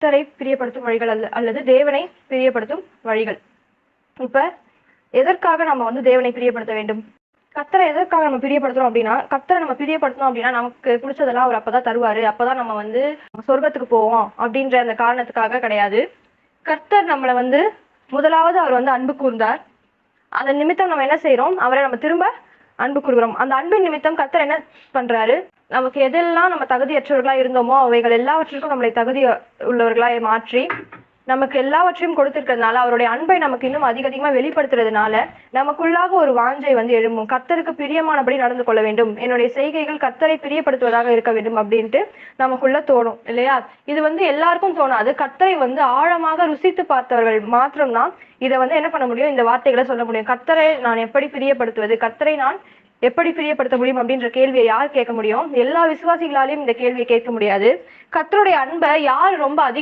கர்த்தரை பிரியப்படுத்தும் வழிகள் அல்லது தேவனை பிரியப்படுத்தும் வழிகள். இப்ப எதற்காக நம்ம வந்து தேவனை பிரியப்படுத்த வேண்டும்? கர்த்தரை எதற்காக நம்ம பிரியப்படுத்துறோம் அப்படின்னா, கர்த்தரை நம்ம பிரியப்படுத்தணும் அப்படின்னா நமக்கு பிடிச்சதெல்லாம் அவர் அப்பதான் தருவாரு, அப்பதான் நம்ம வந்து சொர்க்கத்துக்கு போவோம் அப்படின்ற அந்த காரணத்துக்காக கிடையாது. கர்த்தர் நம்மளை வந்து முதலாவது அவர் வந்து அன்பு கூர்ந்தார். அதன் நிமித்தம் நம்ம என்ன செய்யறோம்? அவரை நம்ம திரும்ப அன்பு கூறுகிறோம். அந்த அன்பின் நிமித்தம் கர்த்தர் என்ன பண்றாரு? நமக்கு எதெல்லாம் நம்ம தகுதியற்றவர்களா இருந்தோமோ அவைகள் எல்லாவற்றிற்கும் நம்மளை தகுதி உள்ளவர்களாய் மாற்றி நமக்கு எல்லாவற்றையும் கொடுத்திருக்கிறதுனால, அவருடைய அன்பை நமக்கு இன்னும் அதிகமா வெளிப்படுத்துறதுனால நமக்குள்ளாக ஒரு வாஞ்சை வந்து எழும்பும். கர்த்தருக்கு பிரியமானபடி நடந்து கொள்ள வேண்டும், என்னுடைய செய்கைகள் கர்த்தரை பிரியப்படுத்துவதாக இருக்க வேண்டும் அப்படின்ட்டு நமக்குள்ள தோணும் இல்லையா? இது வந்து எல்லாருக்கும் தோணாது. கர்த்தரை வந்து ஆழமாக ருசித்து பார்த்தவர்கள் மாத்திரம்தான் இதை வந்து என்ன பண்ண முடியும்? இந்த வார்த்தைகளை சொல்ல முடியும். கர்த்தரை நான் எப்படி பிரியப்படுத்துவது, கர்த்தரை நான் எப்படி பிரியப்படுத்த முடியும் அப்படின்ற கேள்வியை யார் கேட்க முடியும்? எல்லா விசுவாசிகளாலையும் இந்த கேள்வியை கேட்க முடியாது. கர்த்தருடைய அன்பை யார் ரொம்ப அதிகம்